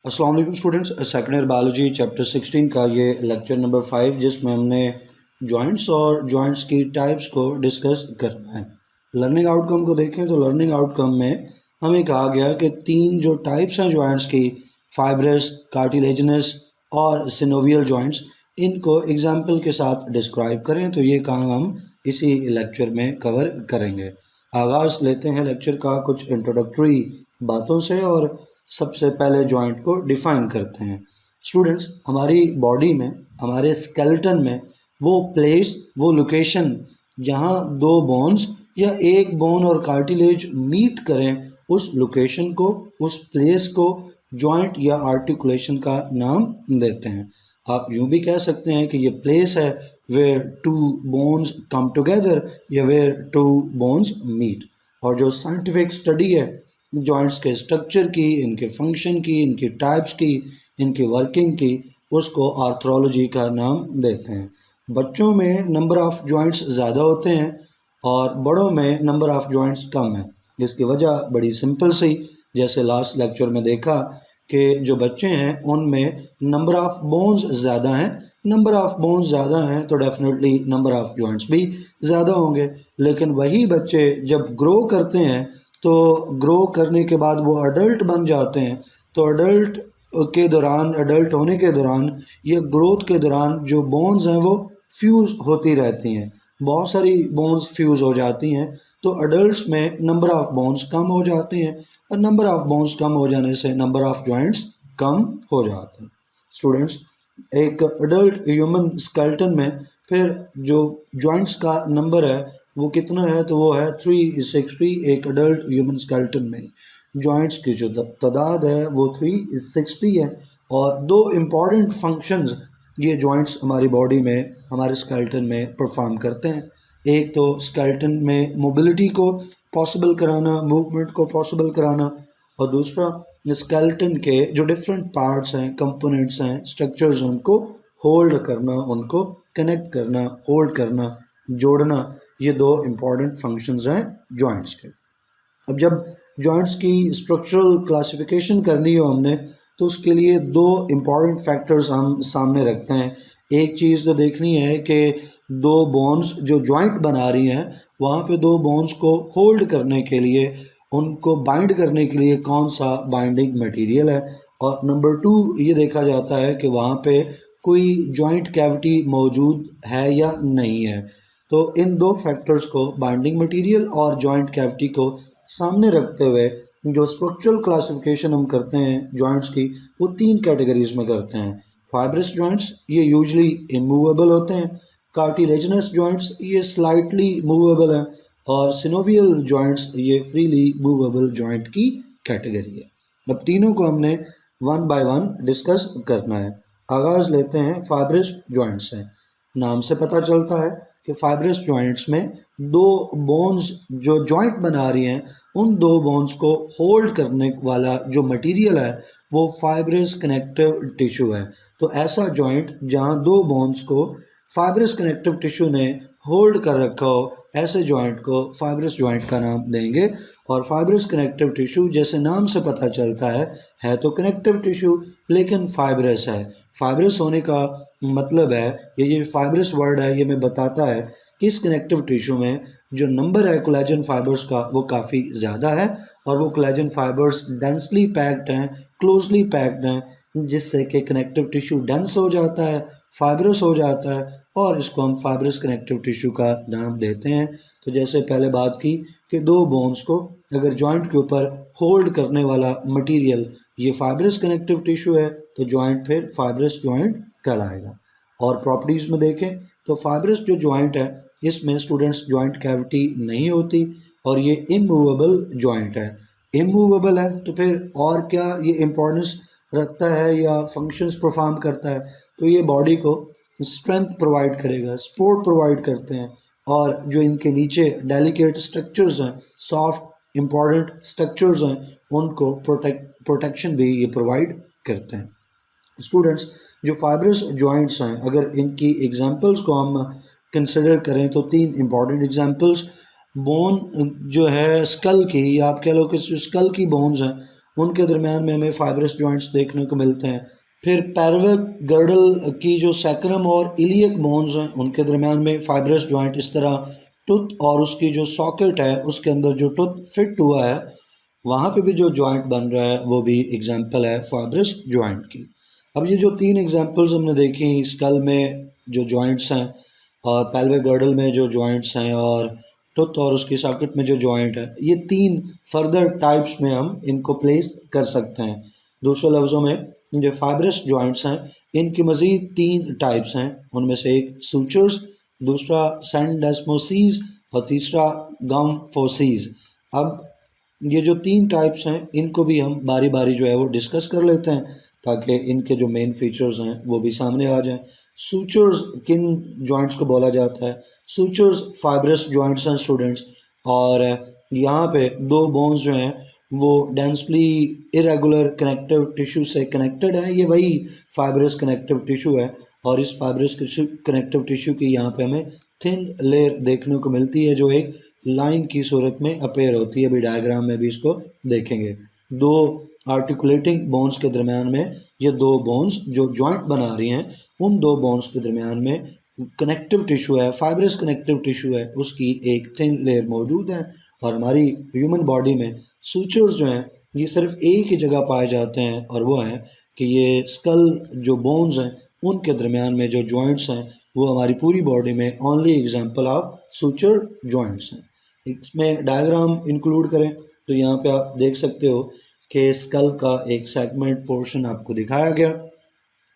अस्सलाम वालेकुम students, second year biology chapter 16 का ये लेक्चर नंबर 5 जिसमें हमने जॉइंट्स और जॉइंट्स की टाइप्स को डिस्कस करना है। लर्निंग आउटकम को देखें तो लर्निंग आउटकम में हमें कहा गया कि तीन जो टाइप्स हैं जॉइंट्स की, फाइब्रस, कार्टिलेजिनस और सिनोवियल जॉइंट्स, इनको एग्जाम्पल के साथ डिस्क्राइब करें। तो ये काम हम इसी लेक्चर में कवर करेंगे। आगाज़ लेते हैं लेक्चर का कुछ इंट्रोडक्टरी बातों से और सबसे पहले जॉइंट को डिफाइन करते हैं। स्टूडेंट्स, हमारी बॉडी में, हमारे स्केलेटन में वो प्लेस, वो लोकेशन जहाँ दो बोन्स या एक बोन और कार्टिलेज मीट करें, उस लोकेशन को, उस प्लेस को जॉइंट या आर्टिकुलेशन का नाम देते हैं। आप यूँ भी कह सकते हैं कि ये प्लेस है where two bones come together या वेयर टू बोन्स मीट। और जो साइंटिफिक स्टडी है जॉइंट्स के स्ट्रक्चर की, इनके फंक्शन की, इनकी टाइप्स की, इनकी वर्किंग की, उसको आर्थ्रोलॉजी का नाम देते हैं। बच्चों में नंबर ऑफ़ जॉइंट्स ज़्यादा होते हैं और बड़ों में नंबर ऑफ़ जॉइंट्स कम है। इसकी वजह बड़ी सिंपल सी, जैसे लास्ट लेक्चर में देखा कि जो बच्चे हैं उनमें नंबर ऑफ़ बोन्स ज़्यादा हैं। नंबर ऑफ़ बोन्स ज़्यादा हैं तो डेफिनेटली नंबर ऑफ़ जॉइंट्स भी ज़्यादा होंगे। लेकिन वही बच्चे जब ग्रो करते हैं तो ग्रो करने के बाद वो अडल्ट बन जाते हैं, तो अडल्ट के दौरान, अडल्ट होने के दौरान या ग्रोथ के दौरान जो बोन्स हैं वो फ्यूज़ होती रहती हैं। बहुत सारी बोन्स फ्यूज़ हो जाती हैं, तो अडल्ट्स में नंबर ऑफ़ बोन्स कम हो जाते हैं और नंबर ऑफ़ बोन्स कम हो जाने से नंबर ऑफ़ जॉइंट्स कम हो जाते हैं। स्टूडेंट्स, एक अडल्ट ह्यूमन स्केलेटन में फिर जो जॉइंट्स का नंबर है वो कितना है, तो वो है 360। एक अडल्ट ह्यूमन स्केलेटन में जॉइंट्स की जो तादाद है वो 360 है। और दो इम्पॉर्टेंट फंक्शंस ये जॉइंट्स हमारी बॉडी में, हमारे स्केलेटन में परफॉर्म करते हैं। एक तो स्केलेटन में मोबिलिटी को पॉसिबल कराना, मूवमेंट को पॉसिबल कराना, और दूसरा स्केलेटन के जो डिफरेंट पार्ट्स हैं, कंपोनेंट्स हैं, स्ट्रक्चर्स हैं, उनको होल्ड करना, उनको कनेक्ट करना, होल्ड करना, जोड़ना। ये दो इम्पॉर्टेंट फंक्शंस हैं जॉइंट्स के। अब जब जॉइंट्स की स्ट्रक्चरल क्लासिफिकेशन करनी हो हमने, तो उसके लिए दो इम्पॉर्टेंट फैक्टर्स हम सामने रखते हैं। एक चीज़ तो देखनी है कि दो बोन्स जो जॉइंट बना रही हैं, वहाँ पे दो बोन्स को होल्ड करने के लिए, उनको बाइंड करने के लिए कौन सा बाइंडिंग मटेरियल है। और नंबर 2 ये देखा जाता है कि वहाँ पे कोई जॉइंट कैविटी मौजूद है या नहीं है। तो इन दो फैक्टर्स को, बाइंडिंग मटेरियल और जॉइंट कैविटी को सामने रखते हुए जो स्ट्रक्चरल क्लासिफिकेशन हम करते हैं जॉइंट्स की, वो तीन कैटेगरीज में करते हैं। फाइब्रस जॉइंट्स, ये यूजुअली इमूवेबल होते हैं। कार्टिलेजिनस जॉइंट्स, ये स्लाइटली मूवेबल हैं। और सिनोवियल जॉइंट्स, ये फ्रीली मूवेबल जॉइंट की कैटेगरी है। अब तीनों को हमने वन बाय वन डिस्कस करना है। आगाज़ लेते हैं फाइब्रस जॉइंट्स से। नाम से पता चलता है कि फाइब्रस जॉइंट्स में दो बोन्स जो जॉइंट बना रही हैं, उन दो बोन्स को होल्ड करने वाला जो मटेरियल है वो फाइब्रस कनेक्टिव टिश्यू है। तो ऐसा जॉइंट जहां दो बोन्स को फाइब्रस कनेक्टिव टिश्यू ने होल्ड कर रखा हो, ऐसे जॉइंट को फाइब्रस जॉइंट का नाम देंगे। और फाइब्रस कनेक्टिव टिश्यू, जैसे नाम से पता चलता है तो कनेक्टिव टिश्यू लेकिन फाइब्रस है। फाइब्रस होने का मतलब है, ये फाइब्रस वर्ड है, ये मैं बताता है कि इस कनेक्टिव टिश्यू में जो नंबर है कोलेजन फाइबर्स का वो काफ़ी ज़्यादा है और वो कोलेजन फाइबर्स डेंसली पैक्ड हैं, क्लोजली पैक्ड हैं, जिससे कि कनेक्टिव टिश्यू डेंस हो जाता है, फाइब्रस हो जाता है और इसको हम फाइब्रस कनेक्टिव टिश्यू का नाम देते हैं। तो जैसे पहले बात की कि दो बोन्स को अगर जॉइंट के ऊपर होल्ड करने वाला मटेरियल ये फाइब्रस कनेक्टिव टिश्यू है, तो जॉइंट फिर फाइब्रस जॉइंट कहलाएगा। और प्रॉपर्टीज़ में देखें तो फाइब्रस जो जॉइंट है, इसमें स्टूडेंट्स जॉइंट कैविटी नहीं होती और ये इमूवेबल जॉइंट है। इमूवेबल है तो फिर और क्या ये इम्पोर्टेंस रखता है या फंक्शंस परफॉर्म करता है, तो ये बॉडी को स्ट्रेंथ प्रोवाइड करेगा, सपोर्ट प्रोवाइड करते हैं। और जो इनके नीचे डेलिकेट स्ट्रक्चर्स हैं, सॉफ्ट इम्पॉर्टेंट स्ट्रक्चर्स हैं, उनको प्रोटेक्शन भी ये प्रोवाइड करते हैं। स्टूडेंट्स, जो फाइब्रस जॉइंट्स हैं, अगर इनकी एग्जांपल्स को हम कंसिडर करें तो तीन इम्पॉर्टेंट एग्जांपल्स, बोन जो है स्कल की, या आप कह लो कि स्कल की बोन्स हैं, उनके दरमियान में हमें फाइब्रस जॉइंट्स देखने को मिलते हैं। फिर पैल्विक गर्डल की जो सैक्रम और इलियक बोन्स हैं उनके दरमियान में फाइब्रस जॉइंट इस तरह टूथ और उसकी जो सॉकेट है उसके अंदर जो टूथ फिट हुआ है वहाँ पे भी जो जॉइंट बन रहा है वो भी एग्जांपल है फाइब्रस जॉइंट की। अब ये जो तीन एग्जांपल्स हमने देखी, स्कल में जो जॉइंट्स हैं और पेल्विक गर्डल में जो जॉइंट्स हैं और टुथ और उसकी सॉकेट में जो जॉइंट है, ये तीन फर्दर टाइप्स में हम इनको प्लेस कर सकते हैं। दूसरे लफ्ज़ों में जो फाइब्रस जॉइंट्स हैं इनकी मज़ीद तीन टाइप्स हैं, उनमें से एक सूचर्स, दूसरा सेंडेस्मोसीज और तीसरा गम फोसीज। अब ये जो तीन टाइप्स हैं इनको भी हम बारी बारी जो है वो डिस्कस कर लेते हैं ताकि इनके जो मेन फीचर्स हैं वो भी सामने आ जाएं। सूचर्स किन जॉइंट्स को बोला जाता है? सूचर्स फाइब्रस जॉइंट्स हैं स्टूडेंट्स, और यहाँ पे दो बोन्स जो हैं वो डेंसली इरेगुलर कनेक्टिव टिश्यू से कनेक्टेड है। ये वही फाइब्रस कनेक्टिव टिश्यू है और इस फाइब्रस कनेक्टिव टिश्यू की यहाँ पे हमें थिन लेयर देखने को मिलती है जो एक लाइन की सूरत में अपेयर होती है। अभी डायग्राम में भी इसको देखेंगे। दो आर्टिकुलेटिंग बोन्स के दरमियान में ये दो बोन्स जो जॉइंट बना रही हैं उन दो बोन्स के दरमियान में कनेक्टिव टिश्यू है, फाइब्रस कनेक्टिव टिश्यू है, उसकी एक थिन लेयर मौजूद है। और हमारी ह्यूमन बॉडी में सूचर्स जो हैं ये सिर्फ एक ही जगह पाए जाते हैं और वो है कि ये स्कल जो बोन्स हैं उनके दरमियान में जो जॉइंट्स हैं वो हमारी पूरी बॉडी में only example of suture joints हैं। इसमें डायग्राम इंक्लूड करें तो यहाँ पे आप देख सकते हो कि स्कल का एक सेगमेंट पोर्शन आपको दिखाया गया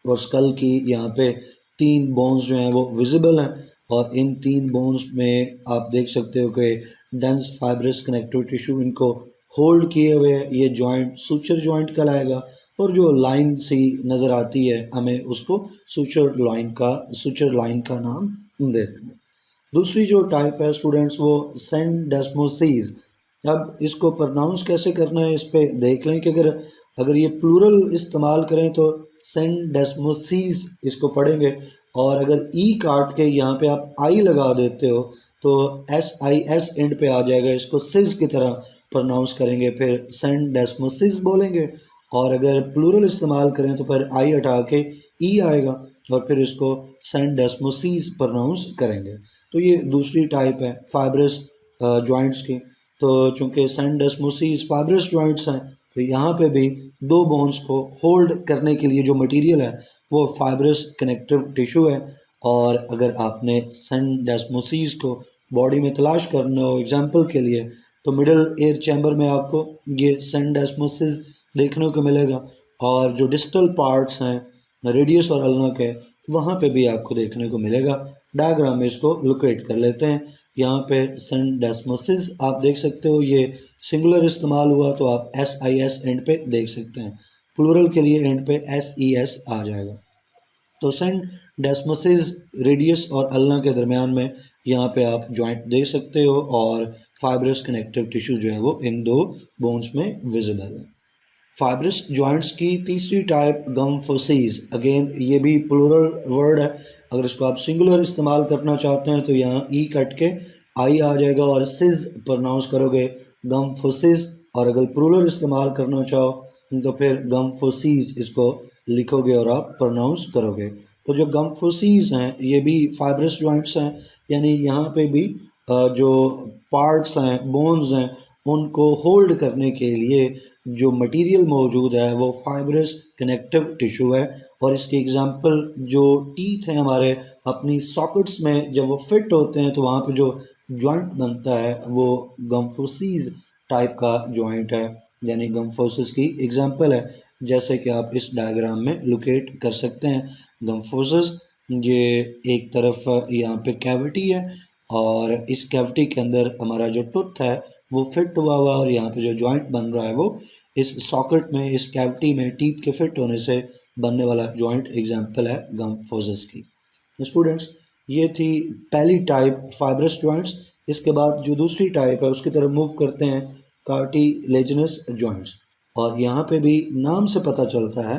और स्कल की यहाँ पे तीन बोन्स जो हैं वो विजिबल हैं और इन तीन बोन्स में आप देख सकते हो कि डेंस फाइब्रस कनेक्टिव टिश्यू इनको होल्ड किए हुए ये जॉइंट सूचर जॉइंट कहलाएगा और जो लाइन सी नज़र आती है हमें उसको सूचर लाइन का नाम देते हैं। दूसरी जो टाइप है स्टूडेंट्स वो सेंडेस्मोसीज। अब इसको प्रोनाउंस कैसे करना है इस पे देख लें कि अगर ये प्लूरल इस्तेमाल करें तो सेंडेस्मोसीज इसको पढ़ेंगे और अगर ई काट के यहाँ पे आप आई लगा देते हो तो SIS एंड पे आ जाएगा, इसको सिज की तरह प्रोनाउंस करेंगे फिर सेंडेस्मोसीज बोलेंगे। और अगर प्लूरल इस्तेमाल करें तो फिर आई हटा के ई आएगा और फिर इसको सेंडेस्मोसीज प्रोनाउंस करेंगे। तो ये दूसरी टाइप है फाइब्रस जॉइंट्स की। तो चूँकि सेंडेस्मोसीज फाइब्रस जॉइंट्स हैं तो यहाँ पे भी दो बोन्स को होल्ड करने के लिए जो मटेरियल है वो फाइब्रस कनेक्टिव टिश्यू है। और अगर आपने सेंडेस्मोसीज को बॉडी में तलाश करना हो एग्जांपल के लिए तो मिडल एयर चैम्बर में आपको ये सेंडेस्मोसीज देखने को मिलेगा और जो डिस्टल पार्ट्स हैं रेडियस और अल्ना के वहाँ पे भी आपको देखने को मिलेगा। डायग्राम में इसको लोकेट कर लेते हैं। यहाँ पे सेंडेस्मोसीज आप देख सकते हो, ये सिंगुलर इस्तेमाल हुआ तो आप SIS एंड पे देख सकते हैं, प्लूरल के लिए एंड पे SES आ जाएगा। तो सेंडेस्मोसीज रेडियस और अल्ना के दरमियान में यहाँ पे आप जॉइंट देख सकते हो और फाइब्रस कनेक्टिव टिश्यू जो है वो इन दो बोन्स में विजिबल है। फाइब्रस जॉइंट्स की तीसरी टाइप गम फोसीज, अगेन ये भी प्लूरल वर्ड है। अगर इसको आप सिंगुलर इस्तेमाल करना चाहते हैं तो यहाँ ई कट के आई आ जाएगा और सिज प्रोनाउंस करोगे गम फोसीज, और अगर प्लूरल इस्तेमाल करना चाहो तो फिर गम फोसीज इसको लिखोगे और आप प्रोनाउंस करोगे। तो जो गम फोसीज हैं ये भी फाइब्रस जॉइंट्स हैं, यानी यहाँ पे भी जो पार्ट्स हैं बोन्स हैं उनको होल्ड करने के लिए जो मटेरियल मौजूद है वो फाइब्रस कनेक्टिव टिश्यू है। और इसके एग्जांपल जो टीथ हैं हमारे अपनी सॉकेट्स में जब वो फिट होते हैं तो वहाँ पे जो जॉइंट बनता है वो गम्फोसीज टाइप का जॉइंट है, यानी गम्फोसिस की एग्जांपल है, जैसे कि आप इस डायग्राम में लोकेट कर सकते हैं। गम्फोसिस ये एक तरफ यहाँ पे कैविटी है और इस कैविटी के अंदर हमारा जो टूथ है वो फिट हुआ हुआ और यहाँ पे जो जॉइंट बन रहा है वो इस सॉकेट में इस कैविटी में टीथ के फिट होने से बनने वाला जॉइंट एग्जांपल है गम्फोसिस की। स्टूडेंट्स ये थी पहली टाइप फाइब्रस जॉइंट्स। इसके बाद जो दूसरी टाइप है उसकी तरफ मूव करते हैं, कार्टिलेजिनस जॉइंट्स। और यहाँ पे भी नाम से पता चलता है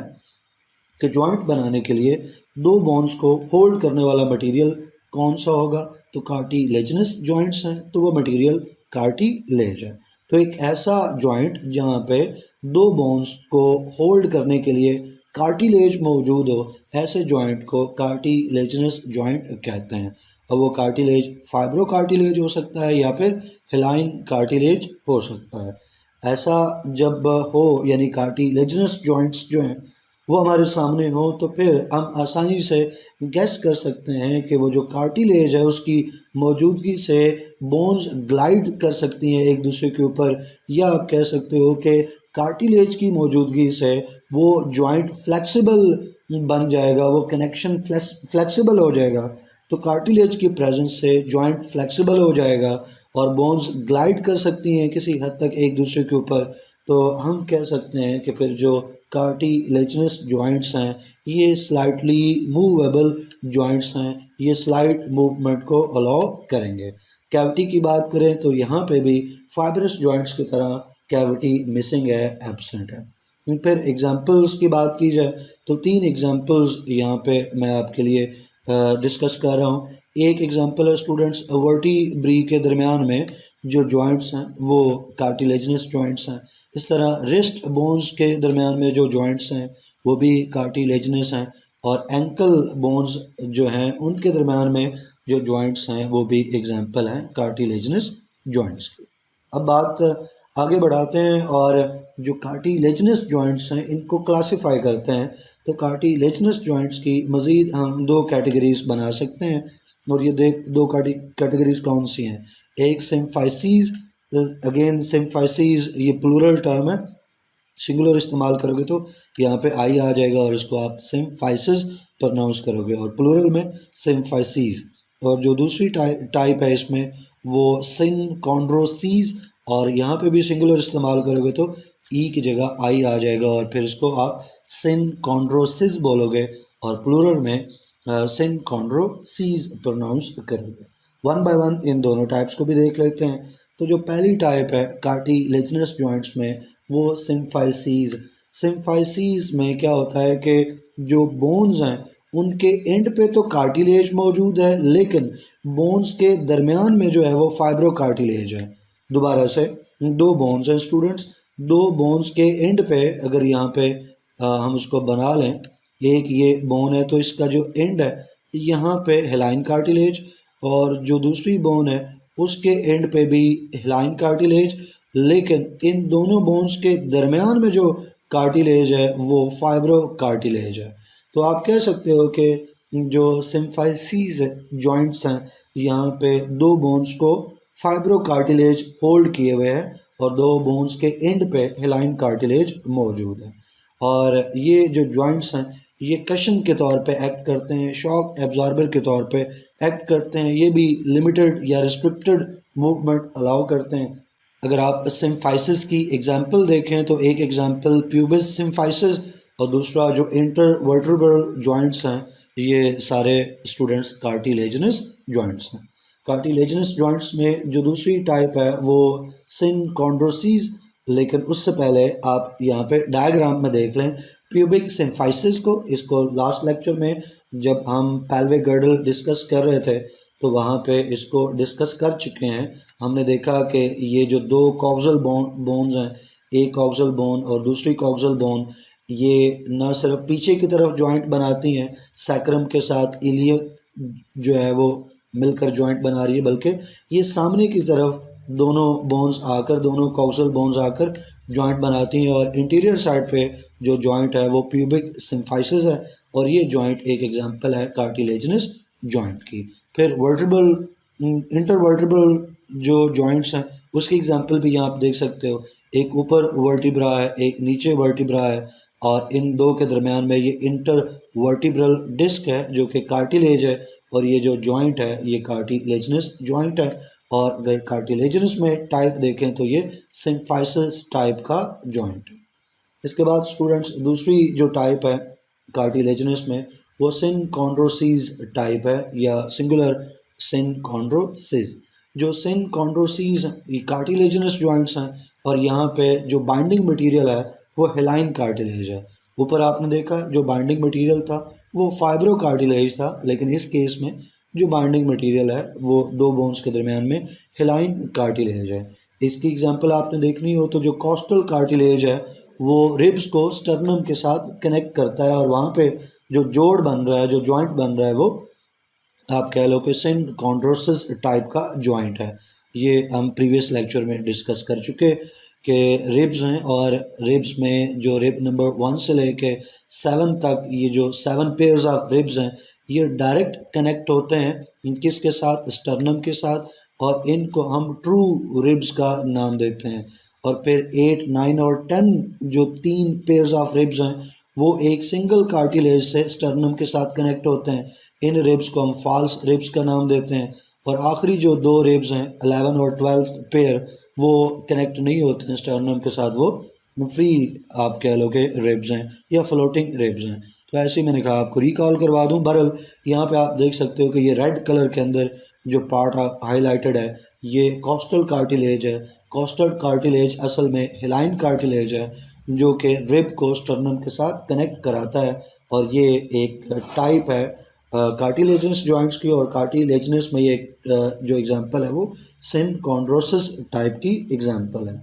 कि जॉइंट बनाने के लिए दो बोन्स को होल्ड करने वाला मटेरियल कौन सा होगा, तो कार्टिलेजिनस जॉइंट्स हैं तो वो मटेरियल कार्टिलेज है। तो एक ऐसा जॉइंट जहाँ पे दो बोन्स को होल्ड करने के लिए कार्टिलेज मौजूद हो, ऐसे जॉइंट को कार्टिलेजिनस जॉइंट कहते हैं। अब वो कार्टिलेज फाइब्रो कार्टिलेज हो सकता है या फिर हिलाइन कार्टिलेज हो सकता है। ऐसा जब हो यानी कार्टिलेजिनस जॉइंट्स जो हैं वो हमारे सामने हो तो फिर हम आसानी से गैस कर सकते हैं कि वो जो कार्टिलेज है उसकी मौजूदगी से बोन्स ग्लाइड कर सकती हैं एक दूसरे के ऊपर, या आप कह सकते हो कि कार्टिलेज की मौजूदगी से वो जॉइंट फ्लेक्सिबल बन जाएगा, वो कनेक्शन फ्लेक्सिबल हो जाएगा। तो कार्टिलेज की प्रेजेंस से जॉइंट फ्लेक्सिबल हो जाएगा और बोन्स ग्लाइड कर सकती हैं किसी हद तक एक दूसरे के ऊपर। तो हम कह सकते हैं कि फिर जो कार्टिलेजिनस जॉइंट्स हैं ये स्लाइटली मूवेबल जॉइंट्स हैं, ये स्लाइट मूवमेंट को अलाउ करेंगे। कैविटी की बात करें तो यहाँ पे भी फाइब्रस जॉइंट्स की तरह कैविटी मिसिंग है, एब्सेंट है। फिर एग्जांपल्स की बात की जाए तो तीन एग्जांपल्स यहाँ पे मैं आपके लिए डिस्कस कर रहा हूँ। एक एग्जांपल है स्टूडेंट्स, वर्टिब्री के दरमियान में जो जॉइंट्स हैं वो कार्टिलेजिनस जॉइंट्स हैं। इस तरह रिस्ट बोन्स के दरमियान में जो जॉइंट्स हैं वो भी कार्टिलेजिनस हैं, और एंकल बोन्स जो हैं उनके दरमियान में जो जॉइंट्स हैं वो भी एग्जांपल हैं कार्टिलेजिनस जॉइंट्स की। अब बात आगे बढ़ाते हैं और जो कार्टिलेजिनस जॉइंट्स हैं इनको क्लासिफाई करते हैं। तो कार्टिलेजिनस जॉइंट्स की मज़ीद हम दो कैटेगरीज बना सकते हैं, और ये दो कैटेगरीज कौन सी हैं। एक सिम्फाइसीज, अगेन सिम्फाइसीज ये प्लूरल टर्म है, सिंगुलर इस्तेमाल करोगे तो यहाँ पे आई आ जाएगा और इसको आप सिम्फाइसिस प्रोनाउंस करोगे, और प्लूरल में सिम्फाइसीज। और जो दूसरी टाइप है इसमें वो सिनकॉन्ड्रोसीज, और यहाँ पे भी सिंगुलर इस्तेमाल करोगे तो ई की जगह आई आ जाएगा और फिर इसको आप सिनकॉन्ड्रोसिस बोलोगे, और प्लूरल में सिनकॉन्ड्रोसीज प्रोनाउंस करोगे। वन बाय वन इन दोनों टाइप्स को भी देख लेते हैं। तो जो पहली टाइप है कार्टिलेजिनस जॉइंट्स में वो सिम्फाइसीज। सिम्फाइसीज में क्या होता है कि जो बोन्स हैं उनके एंड पे तो कार्टिलेज मौजूद है, लेकिन बोन्स के दरमियान में जो है वो फाइब्रो कार्टिलेज है। दोबारा से, दो बोन्स हैं स्टूडेंट्स, दो बोन्स के एंड पे अगर यहाँ पे हम उसको बना लें, एक ये बोन है तो इसका जो एंड है यहाँ पे हिलाइन कार्टिलेज, और जो दूसरी बोन है उसके एंड पे भी हिलाइन कार्टिलेज, लेकिन इन दोनों बोन्स के दरमियान में जो कार्टिलेज है वो फाइब्रो कार्टिलेज है। तो आप कह सकते हो कि जो सिम्फाइसीज जॉइंट्स हैं यहाँ पे दो बोन्स को फाइब्रो कार्टिलेज होल्ड किए हुए हैं और दो बोन्स के एंड पे हिलाइन कार्टिलेज मौजूद है। और ये जो जॉइंट्स हैं ये कशन के तौर पे एक्ट करते हैं, शॉक एब्जॉर्बर के तौर पे एक्ट करते हैं। ये भी लिमिटेड या रिस्ट्रिक्टेड मूवमेंट अलाउ करते हैं। अगर आप सिम्फाइसिस की एग्जांपल देखें तो एक एग्जांपल प्यूबिस सिम्फाइसिस और दूसरा जो इंटरवर्टेब्रल जॉइंट्स हैं ये सारे स्टूडेंट्स कार्टिलेजिनस जॉइंट्स हैं। कार्टिलेजिनस जॉइंट्स में जो दूसरी टाइप है वो सिनकॉन्ड्रोसीज, लेकिन उससे पहले आप यहाँ पे डायग्राम में देख लें प्यूबिक सिम्फाइसिस को। इसको लास्ट लेक्चर में जब हम पेल्विक गर्डल डिस्कस कर रहे थे तो वहाँ पे इसको डिस्कस कर चुके हैं। हमने देखा कि ये जो दो कॉक्सल बोन्स हैं, एक कॉक्सल बोन और दूसरी कॉक्सल बोन, ये न सिर्फ पीछे की तरफ जॉइंट बनाती हैं सैक्रम के साथ इलियक जो है वो मिलकर जॉइंट बना रही है, बल्कि ये सामने की तरफ दोनों बोन्स आकर, दोनों कॉक्सल बोन्स आकर जॉइंट बनाती हैं, और इंटीरियर साइड पे जो जॉइंट है वो प्यूबिक सिम्फाइसिस है, और ये जॉइंट एक एग्जांपल है कार्टिलेजिनस जॉइंट की। फिर वर्टिब्रल इंटरवर्टिब्रल जो जॉइंट्स हैं उसकी एग्जांपल भी यहाँ आप देख सकते हो। एक ऊपर वर्टिब्रा है, एक नीचे वर्टिब्रा है, और इन दो के दरमियान में ये इंटरवर्टिब्रल डिस्क है जो कि कार्टिलेज है, और ये जो जॉइंट है ये कार्टिलेजिनस जॉइंट है। और अगर कार्टिलेजिनस में टाइप देखें तो ये सिम्फाइसिस टाइप का जॉइंट है। इसके बाद स्टूडेंट्स दूसरी जो टाइप है कार्टिलेजिनस में वो सिनकॉन्ड्रोसीज टाइप है, या सिंगुलर सिनकॉन्ड्रोसिस। जो सिनकॉन्ड्रोसीज ये कार्टिलेजिनस जॉइंट्स हैं, और यहाँ पे जो बाइंडिंग मटेरियल है वो हिलाइन कार्टिलेज है। ऊपर आपने देखा जो बाइंडिंग मटेरियल था वो फाइब्रो कार्टिलेज था, लेकिन इस केस में जो बाइंडिंग मटेरियल है वो दो बोन्स के दरमियान में हिलाइन कार्टिलेज है। इसकी एग्जांपल आपने देखनी हो तो जो कॉस्टल कार्टिलेज है वो रिब्स को स्टर्नम के साथ कनेक्ट करता है और वहाँ पे जो जोड़ बन रहा है, जो जॉइंट बन रहा है, वो आप कह लो कि सिन कॉन्ड्रोसिस टाइप का जॉइंट है। ये हम प्रीवियस लेक्चर में डिस्कस कर चुके कि रिब्स हैं, और रिब्स में जो रिब नंबर 1 से लेके 7 तक ये जो 7 पेयर्स ऑफ रिब्स हैं, ये डायरेक्ट कनेक्ट होते हैं किसके साथ, स्टर्नम के साथ, और इनको हम ट्रू रिब्स का नाम देते हैं। और फिर 8, 9 और 10 जो 3 पेयर्स ऑफ रिब्स हैं, वो एक सिंगल कार्टिलेज से स्टर्नम के साथ कनेक्ट होते हैं। इन रिब्स को हम फॉल्स रिब्स का नाम देते हैं। और आखिरी जो 2 रिब्स हैं 11 और 12 पेयर, वो कनेक्ट नहीं होते हैं स्टर्नम के साथ, वो फ्री आप कह लो कि रिब्स हैं या फ्लोटिंग रिब्स हैं। तो ऐसे ही मैंने कहा आपको रिकॉल करवा दूं। बहरहाल यहाँ पे आप देख सकते हो कि ये रेड कलर के अंदर जो पार्ट हाईलाइटेड है, ये कोस्टल कार्टिलेज है। कोस्टल कार्टिलेज असल में हिलाइन कार्टिलेज है जो कि रिब को स्टर्नम के साथ कनेक्ट कराता है, और ये एक टाइप है कार्टिलेजनस जॉइंट्स की। और कार्टिलेजनस में ये जो एग्जांपल है वो सिन कॉन्ड्रोसिस टाइप की एग्जांपल है।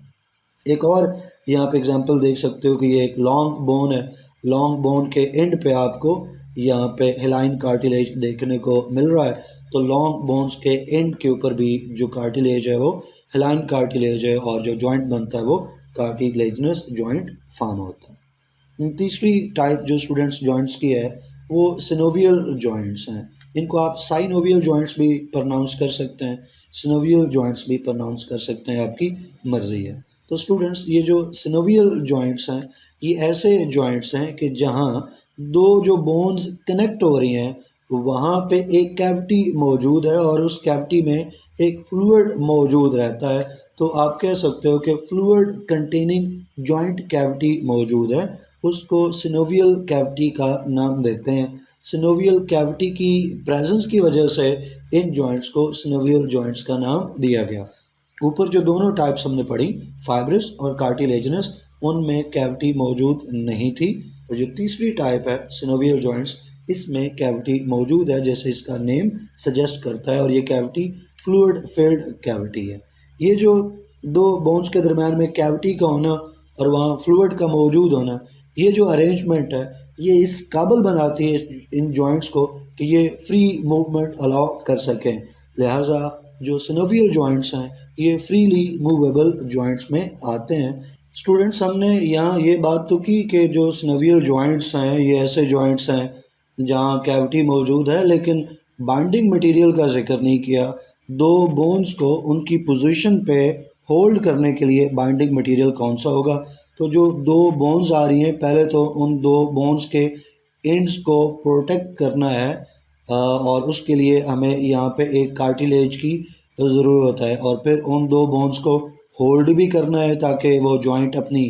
एक और यहाँ पे एग्जांपल देख सकते हो कि ये एक लॉन्ग बोन है। लॉन्ग बोन के एंड पे आपको यहाँ पे हिलाइन कार्टिलेज देखने को मिल रहा है। तो लॉन्ग बोन्स के एंड के ऊपर भी जो कार्टिलेज है वो हिलाइन कार्टिलेज है, और जो जॉइंट बनता है वो कार्टिलेजनस जॉइंट फॉर्म होता है। तीसरी टाइप जो स्टूडेंट्स जॉइंट्स की है वो सिनोवियल जॉइंट्स हैं। इनको आप साइनोवियल जॉइंट्स भी प्रोनाउंस कर सकते हैं, सिनोवियल जॉइंट्स भी प्रोनाउंस कर सकते हैं, आपकी मर्ज़ी है। तो स्टूडेंट्स ये जो सिनोवियल जॉइंट्स हैं, ये ऐसे जॉइंट्स हैं कि जहाँ दो जो बोन्स कनेक्ट हो रही हैं, वहाँ पे एक कैविटी मौजूद है और उस कैविटी में एक फ्लूइड मौजूद रहता है। तो आप कह सकते हो कि फ्लूइड कंटेनिंग जॉइंट कैविटी मौजूद है, उसको सिनोवियल कैविटी का नाम देते हैं। सिनोवियल कैविटी की प्रेजेंस की वजह से इन जॉइंट्स को सिनोवियल जॉइंट्स का नाम दिया गया। ऊपर जो दोनों टाइप्स हमने पढ़ी, फाइब्रस और कार्टिलेजनस, उनमें कैविटी मौजूद नहीं थी। और जो तीसरी टाइप है सिनोवियल जॉइंट्स, इसमें कैविटी मौजूद है, जैसे इसका नेम सजेस्ट करता है, और ये कैविटी फ्लूइड फिल्ड कैविटी है। ये जो दो बोन्स के दरम्यान में कैविटी का होना और वहाँ फ्लूइड का मौजूद होना, ये जो अरेंजमेंट है, ये इस काबिल बनाती है इन जॉइंट्स को कि ये फ्री मूवमेंट अलाउ कर सकें। लिहाजा जो सिनोवियल जॉइंट्स हैं, ये फ्रीली मूवेबल जॉइंट्स में आते हैं। स्टूडेंट्स, हमने यहाँ ये बात तो की कि जो सिनोवियल जॉइंट्स हैं ये ऐसे जॉइंट्स हैं जहाँ कैविटी मौजूद है, लेकिन बाइंडिंग मटेरियल का जिक्र नहीं किया। दो बोन्स को उनकी पोजीशन पे होल्ड करने के लिए बाइंडिंग मटेरियल कौन सा होगा? तो जो दो बोन्स आ रही हैं, पहले तो उन दो बोन्स के एंड्स को प्रोटेक्ट करना है, और उसके लिए हमें यहाँ पे एक कार्टिलेज की ज़रूरत है। और फिर उन दो बोन्स को होल्ड भी करना है ताकि वो जॉइंट अपनी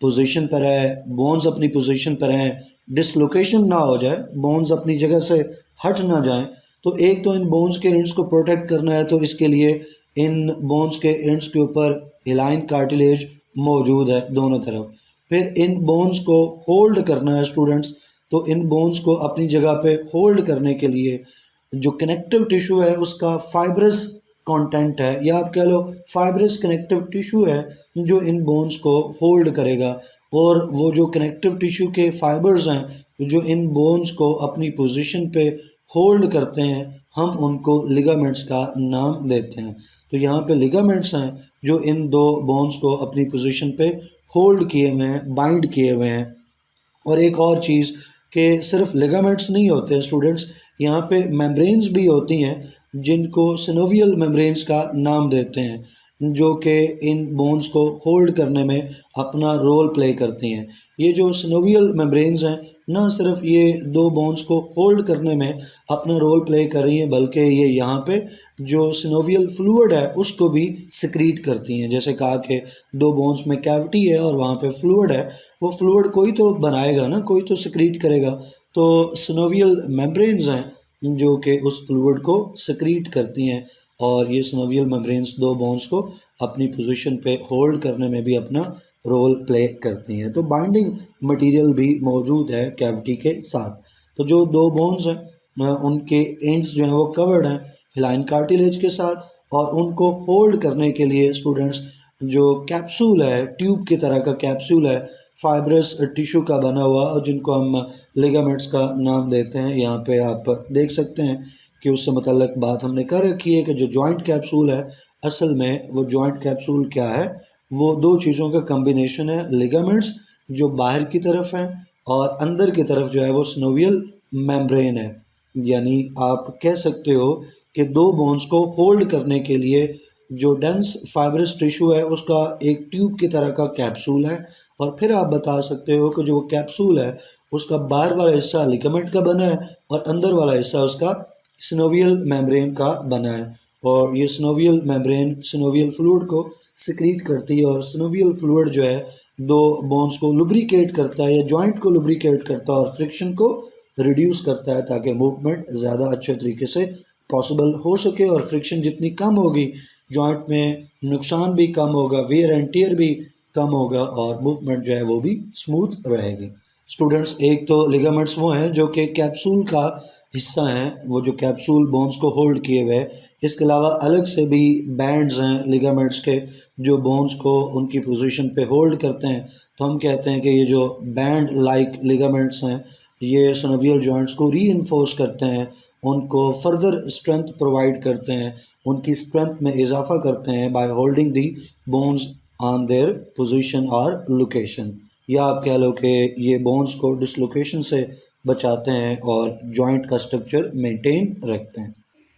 पोजीशन पर है, बोन्स अपनी पोजीशन पर हैं, डिसलोकेशन ना हो जाए, बोन्स अपनी जगह से हट ना जाएं। तो एक तो इन बोन्स के एंड्स को प्रोटेक्ट करना है, तो इसके लिए इन बोन्स के एंड्स के ऊपर हिलाइन कार्टिलेज मौजूद है दोनों तरफ। फिर इन बोन्स को होल्ड करना है स्टूडेंट्स। तो इन बोन्स को अपनी जगह पे होल्ड करने के लिए जो कनेक्टिव टिश्यू है उसका फाइब्रस कंटेंट है, या आप कह लो फाइब्रस कनेक्टिव टिश्यू है जो इन बोन्स को होल्ड करेगा। और वो जो कनेक्टिव टिश्यू के फाइबर्स हैं जो इन बोन्स को अपनी पोजीशन पे होल्ड करते हैं, हम उनको लिगामेंट्स का नाम देते हैं। तो यहाँ पे लिगामेंट्स हैं जो इन दो बोन्स को अपनी पोजीशन पे होल्ड किए हुए हैं, बाइंड किए हुए हैं। और एक और चीज़ कि सिर्फ लिगामेंट्स नहीं होते स्टूडेंट्स, यहाँ पे मेम्ब्रेन्स भी होती हैं जिनको सिनोवियल मेम्ब्रेन्स का नाम देते हैं, जो कि इन बोन्स को होल्ड करने में अपना रोल प्ले करती हैं। ये जो सिनोवियल मेम्ब्रेन्स हैं, ना सिर्फ ये दो बोन्स को होल्ड करने में अपना रोल प्ले कर रही हैं, बल्कि ये यहाँ पे जो सिनोवियल फ्लूइड है उसको भी सिक्रीट करती हैं। जैसे कहा कि दो बोन्स में कैविटी है और वहाँ पे फ्लूइड है, वो फ्लूइड कोई तो बनाएगा ना, कोई तो सिक्रीट करेगा। तो सिनोवियल मेम्ब्रेन्स हैं जो कि उस फ्लूइड को सिक्रीट करती हैं, और ये सिनोवियल मेम्ब्रेन्स दो बोन्स को अपनी पोजीशन पे होल्ड करने में भी अपना रोल प्ले करती हैं। तो बाइंडिंग मटेरियल भी मौजूद है कैविटी के साथ। तो जो दो बोन्स हैं उनके एंड्स जो हैं वो कवर्ड हैं हिलाइन कार्टिलेज के साथ, और उनको होल्ड करने के लिए स्टूडेंट्स जो कैप्सूल है, ट्यूब की तरह का कैप्सूल है फाइब्रस टिश्यू का बना हुआ, और जिनको हम लिगामेंट्स का नाम देते हैं। यहाँ पे आप देख सकते हैं कि उससे मुतल्लिक बात हमने कर रखी है कि जो जॉइंट कैप्सूल है, असल में वो जॉइंट कैप्सूल क्या है, वो दो चीज़ों का कम्बिनेशन है। लिगामेंट्स जो बाहर की तरफ हैं और अंदर की तरफ जो है वो सिनोवियल मेम्ब्रेन है। यानी आप कह सकते हो कि दो बोन्स को होल्ड करने के लिए जो डेंस फाइब्रस टिश्यू है उसका एक ट्यूब की तरह का कैप्सूल है, और फिर आप बता सकते हो कि जो वो कैप्सूल है उसका बाहर वाला हिस्सा लिगामेंट का बना है और अंदर वाला हिस्सा उसका सिनोवियल मेम्ब्रेन का बना है। और ये सिनोवियल मेम्ब्रेन सिनोवियल फ्लूइड को सिक्रीट करती है, और सिनोवियल फ्लूइड जो है दो बोन्स को लुब्रिकेट करता है या जॉइंट को लुब्रिकेट करता है और फ्रिक्शन को रिड्यूस करता है, ताकि मूवमेंट ज़्यादा अच्छे तरीके से पॉसिबल हो सके। और फ्रिक्शन जितनी कम होगी, जॉइंट में नुकसान भी कम होगा, वेयर एंड टियर भी कम होगा, और मूवमेंट जो है वो भी स्मूथ रहेगी। स्टूडेंट्स, एक तो लिगामेंट्स वो हैं जो कि कैप्सूल का हिस्सा हैं, वो जो कैप्सूल बोन्स को होल्ड किए हुए हैं। इसके अलावा अलग से भी बैंड्स हैं लिगामेंट्स के, जो बोन्स को उनकी पोजीशन पे होल्ड करते हैं। तो हम कहते हैं कि ये जो बैंड लाइक लिगामेंट्स हैं, ये सिनोवियल जॉइंट्स को रीइंफोर्स करते हैं, उनको फर्दर स्ट्रेंथ प्रोवाइड करते हैं, उनकी स्ट्रेंथ में इजाफा करते हैं by holding the bones on their position और लोकेशन। या आप कह लो कि ये बोन्स को डिसलोकेशन से बचाते हैं और जॉइंट का स्ट्रक्चर मेंटेन रखते हैं।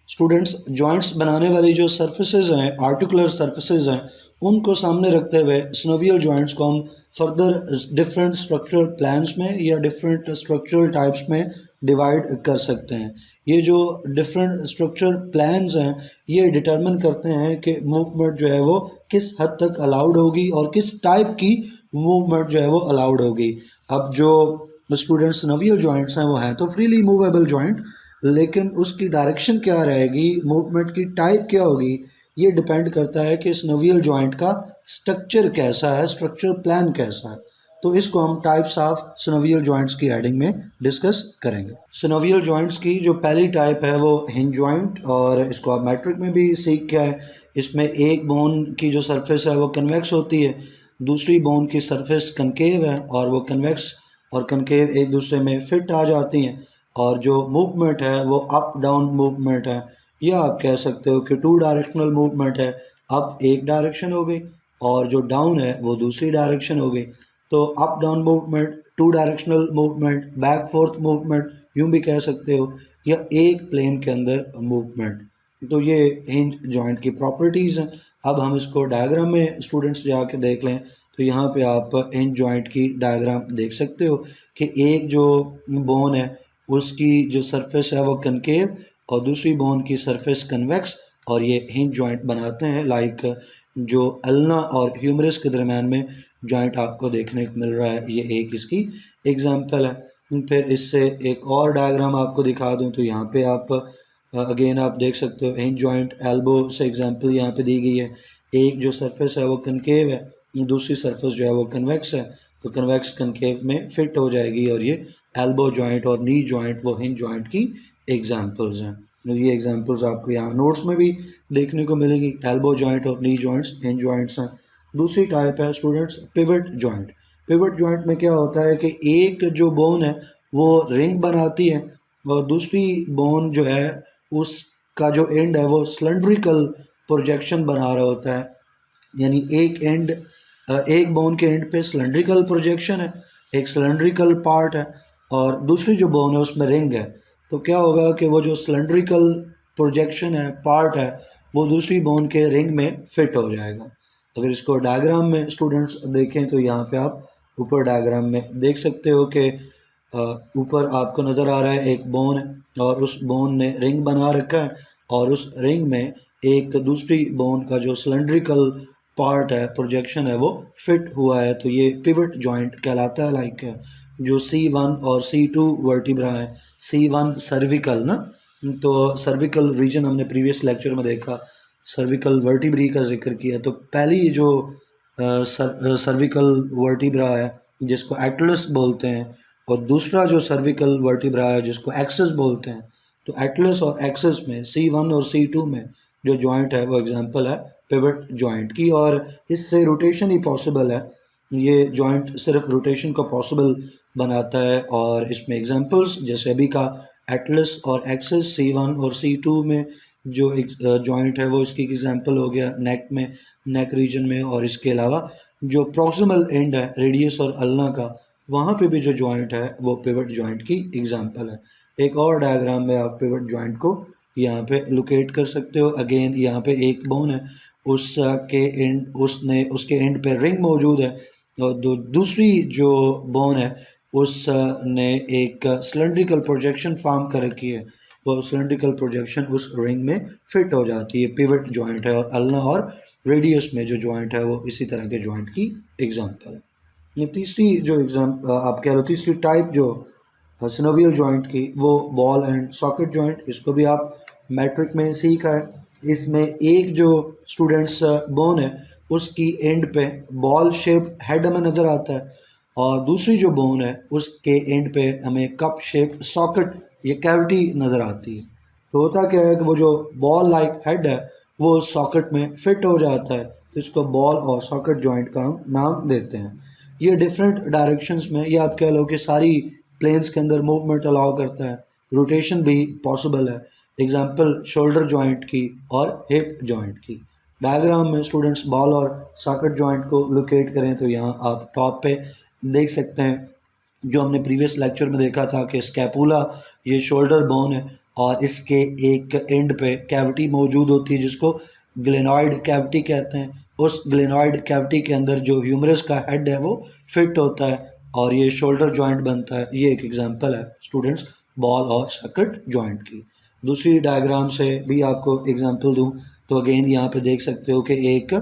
स्टूडेंट्स, जॉइंट्स बनाने वाली जो सर्फेसेज हैं, आर्टिकुलर सर्फेसेज हैं, उनको सामने रखते हुए सिनोवियल जॉइंट्स को हम फर्दर डिफरेंट स्ट्रक्चरल प्लान्स में या डिफरेंट स्ट्रक्चरल टाइप्स में डिवाइड कर सकते हैं। ये जो डिफरेंट स्ट्रक्चर प्लान्स हैं, ये डिटरमिन करते हैं कि मूवमेंट जो है वो किस हद तक अलाउड होगी और किस टाइप की मूवमेंट जो है वो अलाउड होगी। अब जो स्टूडेंट्स सिनोवियल जॉइंट्स हैं वो हैं तो फ्रीली मूवेबल जॉइंट, लेकिन उसकी डायरेक्शन क्या रहेगी, मूवमेंट की टाइप क्या होगी, ये डिपेंड करता है कि सिनोवियल जॉइंट का स्ट्रक्चर कैसा है, स्ट्रक्चर प्लान कैसा है। तो इसको हम टाइप्स ऑफ सिनोवियल जॉइंट्स की हेडिंग में डिस्कस करेंगे। सिनोवियल जॉइंट्स की जो पहली टाइप है वो हिंज जॉइंट, और इसको आप मैट्रिक में भी सीख के आए। इसमें एक बोन की जो सरफेस है वो कन्वेक्स होती है, दूसरी बोन की सरफेस कनकेव है, और वो कन्वेक्स और कनकेव एक दूसरे में फिट आ जाती हैं, और जो मूवमेंट है वो अप डाउन मूवमेंट है, या आप कह सकते हो कि टू डायरेक्शनल मूवमेंट है। अप एक डायरेक्शन हो गई और जो डाउन है वो दूसरी डायरेक्शन हो गई। तो up down movement, two directional movement, back forth movement यूँ भी कह सकते हो, या एक प्लेन के अंदर मूवमेंट। तो ये हिंज जॉइंट की प्रॉपर्टीज़ हैं। अब हम इसको डायग्राम में स्टूडेंट्स जाके देख लें, तो यहाँ पे आप हिंज जॉइंट की डायग्राम देख सकते हो कि एक जो बोन है उसकी जो सरफेस है वो कनकेव और दूसरी बोन की सरफेस कन्वेक्स, और ये हिंज जॉइंट बनाते हैं। लाइक जो अल्ना और ह्यूमरस के दरम्यान में जॉइंट आपको देखने को मिल रहा है, ये एक इसकी एग्जांपल है। फिर इससे एक और डायग्राम आपको दिखा दूं तो यहाँ पे आप अगेन आप देख सकते हो हिंज जॉइंट एल्बो से एग्जांपल यहाँ पे दी गई है। एक जो सरफेस है वो कनकेव है, दूसरी सरफेस जो है वो कन्वेक्स है, तो कन्वेक्स कनकेव में फिट हो जाएगी, और ये एल्बो जॉइंट और नी जॉइंट वो हिंज जॉइंट की एग्जांपल्स हैं। तो ये एग्जांपल्स आपको यहाँ नोट्स में भी देखने को मिलेंगी। एल्बो जॉइंट और नी जॉइंट्स हिंज जॉइंट्स हैं। दूसरी टाइप है students pivot joint. Pivot joint में क्या होता है कि एक जो बोन है वो रिंग बनाती है, और दूसरी बोन जो है उसका जो एंड है वो सिलेंड्रिकल प्रोजेक्शन बना रहा होता है। यानी एक एंड, एक बोन के एंड पे सिलेंड्रिकल प्रोजेक्शन है, एक सिलेंड्रिकल पार्ट है, और दूसरी जो बोन है उसमें रिंग है। तो क्या होगा कि वो जो सिलेंड्रिकल प्रोजेक्शन है, पार्ट है, वो दूसरी बोन के रिंग में फिट हो जाएगा। अगर इसको डायग्राम में स्टूडेंट्स देखें तो यहाँ पे आप ऊपर डायग्राम में देख सकते हो कि ऊपर आपको नज़र आ रहा है एक बोन है और उस बोन ने रिंग बना रखा है, और उस रिंग में एक दूसरी बोन का जो सिलेंड्रिकल पार्ट है, प्रोजेक्शन है, वो फिट हुआ है। तो ये पिवट जॉइंट कहलाता है। लाइक जो C1 और C2 वर्टिब्रा है, C1 सर्विकल ना, तो सर्विकल रीजन हमने प्रीवियस लेक्चर में देखा, सर्विकल वर्टिब्री का जिक्र किया। तो पहली जो सर्विकल वर्टिब्रा है जिसको एटलस बोलते हैं, और दूसरा जो सर्विकल वर्टिब्रा है जिसको एक्सिस बोलते हैं। तो एटलस और एक्सिस में C1 और C2 में जो जॉइंट है वो एग्जांपल है पिवट जॉइंट की, और इससे रोटेशन ही पॉसिबल है। ये जॉइंट सिर्फ रोटेशन को पॉसिबल बनाता है। और इसमें एग्जांपल्स जैसे अभी का एटलस और एक्सिस C1 और C2 में जो एक जॉइंट है वो इसकी एग्जांपल हो गया नेक में, नेक रीजन में। और इसके अलावा जो प्रॉक्सिमल एंड है रेडियस और अल्ना का, वहाँ पे भी जो जॉइंट है वो पिवट जॉइंट की एग्जांपल है। एक और डायग्राम में आप पिवट जॉइंट को यहाँ पे लोकेट कर सकते हो। अगेन यहाँ पे एक बोन है, उसके एंड पे रिंग मौजूद है, और दूसरी जो बोन है उसने एक सिलेंड्रिकल प्रोजेक्शन फॉर्म कर रखी है, वो सिलेंड्रिकल प्रोजेक्शन उस रिंग में फिट हो जाती है। पिवट जॉइंट है। और अल्ना और रेडियस में जो जॉइंट है वो इसी तरह के जॉइंट की एग्जांपल है। ये तीसरी जो आप कह लो तीसरी टाइप जो सिनोवियल जॉइंट की, वो बॉल एंड सॉकेट जॉइंट। इसको भी आप मैट्रिक में सीखा है। इसमें एक जो स्टूडेंट्स बोन है उसकी एंड पे बॉल शेप हेड हमें नज़र आता है, और दूसरी जो बोन है उसके एंड पे हमें कप शेप सॉकेट, ये कैविटी नज़र आती है। तो होता क्या है कि वो जो बॉल लाइक हेड है वो सॉकेट में फिट हो जाता है, तो इसको बॉल और सॉकेट जॉइंट का हम नाम देते हैं। ये डिफरेंट डायरेक्शंस में, ये आप कह लो कि सारी प्लेन्स के अंदर मूवमेंट अलाउ करता है, रोटेशन भी पॉसिबल है। एग्जांपल शोल्डर जॉइंट की और हिप जॉइंट की। डायग्राम में स्टूडेंट्स बॉल और सॉकेट जॉइंट को लोकेट करें तो यहाँ आप टॉप पे देख सकते हैं जो हमने प्रीवियस लेक्चर में देखा था कि स्कैपुला ये शोल्डर बोन है, और इसके एक एंड पे कैविटी मौजूद होती है जिसको ग्लेनॉइड कैविटी कहते हैं। उस ग्लेनॉइड कैविटी के अंदर जो ह्यूमरस का हेड है वो फिट होता है और ये शोल्डर जॉइंट बनता है। ये एक एग्जांपल है स्टूडेंट्स बॉल और सॉकेट जॉइंट की। दूसरी डायग्राम से भी आपको एग्जांपल दूं तो अगेन यहाँ पे देख सकते हो कि एक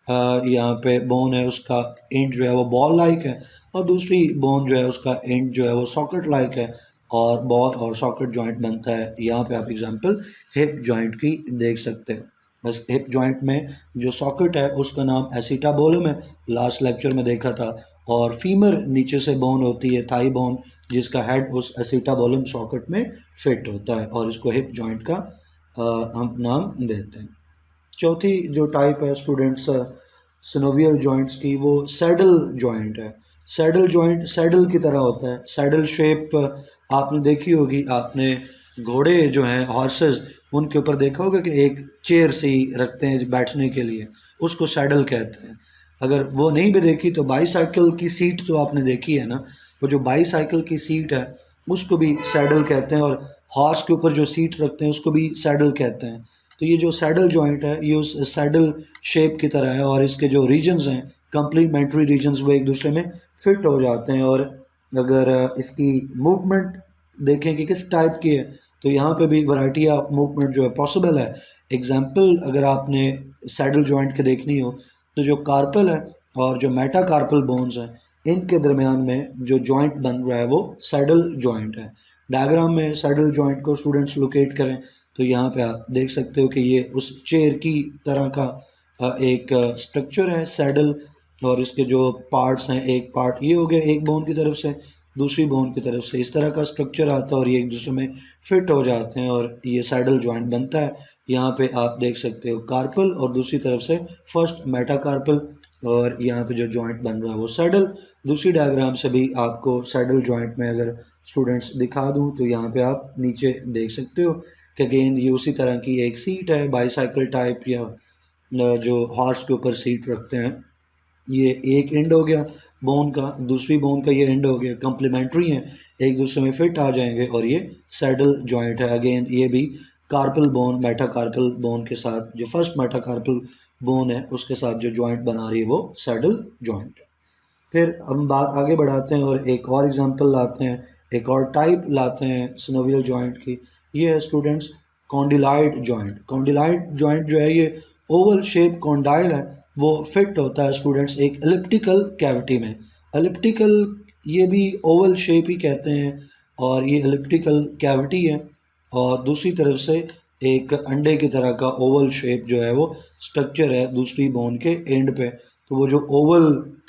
यहाँ पे बोन है, उसका एंड जो है वो बॉल लाइक है, और दूसरी बोन जो है उसका एंड जो है वो सॉकेट लाइक है, और बॉल और सॉकेट जॉइंट बनता है। यहाँ पे आप एग्जांपल हिप जॉइंट की देख सकते हैं। बस हिप जॉइंट में जो सॉकेट है उसका नाम एसिटाबोलम है, लास्ट लेक्चर में देखा था, और फीमर नीचे से बोन होती है, थाई बोन, जिसका हेड उस एसिटाबोलम सॉकेट में फिट होता है, और इसको हिप जॉइंट का हम नाम देते हैं। चौथी जो टाइप है स्टूडेंट्स सिनोवियल जॉइंट्स की, वो सैडल जॉइंट है। सैडल जॉइंट सैडल की तरह होता है। सैडल शेप आपने देखी होगी, आपने घोड़े जो हैं हॉर्सेस, उनके ऊपर देखा होगा कि एक चेयर सी रखते हैं बैठने के लिए, उसको सैडल कहते हैं। अगर वो नहीं भी देखी तो बाईसाइकिल की सीट तो आपने देखी है ना, वो जो बाईसाइकिल की सीट है उसको भी सैडल कहते हैं, और हॉर्स के ऊपर जो सीट रखते हैं उसको भी सैडल कहते हैं। तो ये जो सैडल जॉइंट है ये उस सैडल शेप की तरह है, और इसके जो रीजन्स हैं कम्प्लीमेंट्री रीजन्स वो एक दूसरे में फिट हो जाते हैं। और अगर इसकी मूवमेंट देखें कि किस टाइप की है तो यहाँ पे भी वैरायटी ऑफ मूवमेंट जो है पॉसिबल है। एग्जांपल अगर आपने सैडल जॉइंट के देखनी हो तो जो कार्पल है और जो मेटाकार्पल बोन्स हैं इनके दरमियान में जो जॉइंट बन रहा है वो सैडल जॉइंट है। डायग्राम में सैडल जॉइंट को स्टूडेंट्स लोकेट करें तो यहाँ पे आप देख सकते हो कि ये उस चेयर की तरह का एक स्ट्रक्चर है सैडल, और इसके जो पार्ट्स हैं, एक पार्ट ये हो गया एक बोन की तरफ से, दूसरी बोन की तरफ से, इस तरह का स्ट्रक्चर आता है और ये एक दूसरे में फिट हो जाते हैं और ये सैडल जॉइंट बनता है। यहाँ पे आप देख सकते हो कार्पल और दूसरी तरफ से फर्स्ट मेटाकार्पल, और यहाँ पे जो जॉइंट बन रहा है वो सैडल। दूसरी डायग्राम से भी आपको सैडल जॉइंट में अगर स्टूडेंट्स दिखा दूँ तो यहाँ पे आप नीचे देख सकते हो कि अगेन ये उसी तरह की एक सीट है बाईसाइकिल टाइप, या जो हॉर्स के ऊपर सीट रखते हैं। ये एक एंड हो गया बोन का, दूसरी बोन का ये एंड हो गया, कम्प्लीमेंट्री हैं, एक दूसरे में फिट आ जाएंगे, और ये सैडल जॉइंट है। अगेन ये भी कार्पल बोन मेटाकार्पल बोन के साथ, जो फर्स्ट मेटाकार्पल बोन है उसके साथ जो जॉइंट बना रही है वो सैडल जॉइंट है। फिर हम बात आगे बढ़ाते हैं और एक और एग्जांपल लाते हैं, एक और टाइप लाते हैं सिनोवियल जॉइंट की। ये है स्टूडेंट्स कॉन्डिलाइड जॉइंट। कॉन्डिलाइड जॉइंट जो है ये ओवल शेप कॉन्डाइल है, वो फिट होता है स्टूडेंट्स एक एलिप्टिकल कैविटी में। एलिप्टिकल ये भी ओवल शेप ही कहते हैं, और ये एलिप्टिकल कैविटी है, और दूसरी तरफ से एक अंडे की तरह का ओवल शेप जो है वो स्ट्रक्चर है दूसरी बोन के एंड पे। तो वो जो ओवल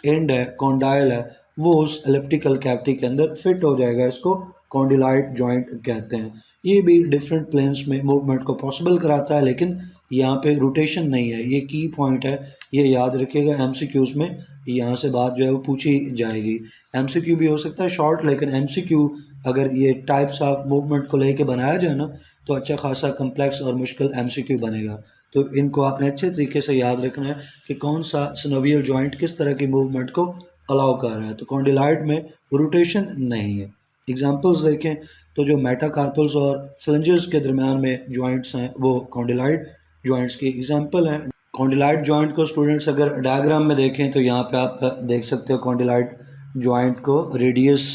एंड है कॉन्डाइल है वो उस एलिप्टिकल कैविटी के अंदर फिट हो जाएगा, इसको कॉन्डिलाइट जॉइंट कहते हैं। ये भी डिफरेंट प्लेन्स में मूवमेंट को पॉसिबल कराता है, लेकिन यहाँ पे रोटेशन नहीं है। ये की पॉइंट है, ये याद रखिएगा। एमसीक्यूज में यहाँ से बात जो है वो पूछी जाएगी। एमसीक्यू भी हो सकता है शॉर्ट, लेकिन एमसीक्यू अगर ये टाइप्स ऑफ मूवमेंट को लेके बनाया जाए ना तो अच्छा खासा कम्प्लेक्स और मुश्किल एमसीक्यू बनेगा। तो इनको आपने अच्छे तरीके से याद रखना है कि कौन सा सिनोवियल जॉइंट किस तरह की मूवमेंट को अलाउ कर रहा है। तो कॉन्डिलाइट में रोटेशन नहीं है। एग्जांपल्स देखें तो जो मेटाकार्पल्स और फ्लेंजेस के दरमियान में जॉइंट्स हैं वो कॉन्डिलाइट जॉइंट्स की एग्जांपल हैं। कॉन्डिलाइट जॉइंट को स्टूडेंट्स अगर डायग्राम में देखें तो यहाँ पे आप देख सकते हो कॉन्डिलाइट जॉइंट को रेडियस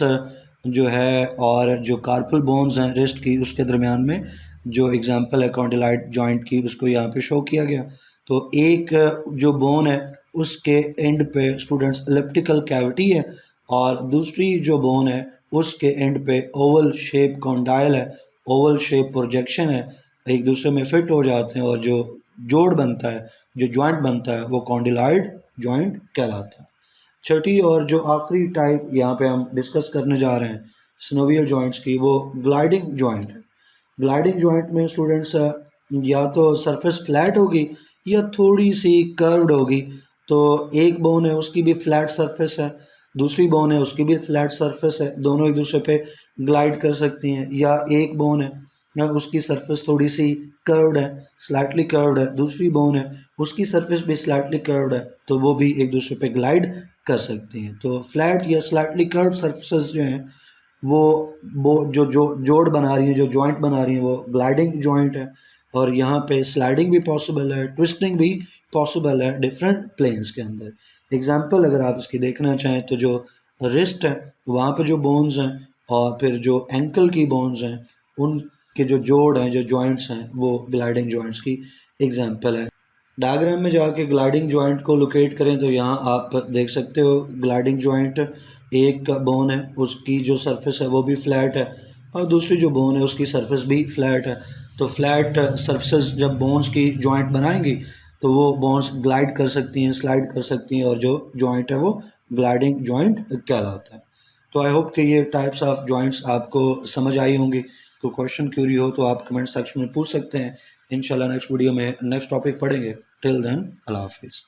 जो है और जो कार्पल बोन्स हैं रिस्ट की उसके दरमियान में जो एग्जांपल है कॉन्डिलाइट जॉइंट की उसको यहाँ पे शो किया गया। तो एक जो बोन है उसके एंड पे स्टूडेंट्स एलिप्टिकल कैविटी है और दूसरी जो बोन है उसके एंड पे ओवल शेप कॉन्डाइल है, ओवल शेप प्रोजेक्शन है, एक दूसरे में फिट हो जाते हैं और जो जोड़ बनता है, जो जॉइंट बनता है वो कॉन्डिलाइट जॉइंट कहलाता है। छठी और जो आखिरी टाइप यहाँ पे हम डिस्कस करने जा रहे हैं सिनोवियल जॉइंट्स की, वो ग्लाइडिंग जॉइंट है। ग्लाइडिंग जॉइंट में स्टूडेंट्स या तो सरफेस फ्लैट होगी या थोड़ी सी कर्व्ड होगी। तो एक बोन है उसकी भी फ्लैट सरफेस है, दूसरी बोन है उसकी भी फ्लैट सरफेस है, दोनों एक दूसरे पे ग्लाइड कर सकती हैं। या एक बोन है ना उसकी सरफेस थोड़ी सी कर्व्ड है, स्लाइटली कर्व्ड है, दूसरी बोन है उसकी सरफेस भी स्लाइटली कर्व्ड है, तो वो भी एक दूसरे पे ग्लाइड कर सकती हैं। तो फ्लैट या स्लाइटली कर्व्ड सरफेसेस जो हैं वो जो जो जोड़ बना रही हैं, जो जॉइंट बना रही हैं, वो ग्लाइडिंग जॉइंट है। और यहाँ पे स्लाइडिंग भी पॉसिबल है, ट्विस्टिंग भी पॉसिबल है डिफरेंट प्लेन्स के अंदर। एग्जांपल अगर आप इसकी देखना चाहें तो जो रिस्ट है वहाँ पे जो बोन्स हैं और फिर जो एंकल की बोन्स हैं उनके जो जोड़ हैं, जो जॉइंट्स हैं, वो ग्लाइडिंग जॉइंट्स की एग्जांपल है। डायग्राम में जाके ग्लाइडिंग जॉइंट को लोकेट करें तो यहाँ आप देख सकते हो ग्लाइडिंग जॉइंट एक बोन है उसकी जो सरफेस है वो भी फ्लैट है और दूसरी जो बोन है उसकी सरफेस भी फ्लैट है। तो फ्लैट सरफेस जब बोन्स की जॉइंट बनाएंगी तो वो बोन्स ग्लाइड कर सकती हैं, स्लाइड कर सकती हैं और जो जॉइंट है वो ग्लाइडिंग जॉइंट कहलाता है। तो आई होप कि ये टाइप्स ऑफ जॉइंट्स आपको समझ आई होंगी। तो क्वेश्चन क्यूरी हो तो आप कमेंट सेक्शन में पूछ सकते हैं। इंशाल्लाह नेक्स्ट वीडियो में नेक्स्ट टॉपिक पढ़ेंगे। टिल देन अल्लाह हाफिज़।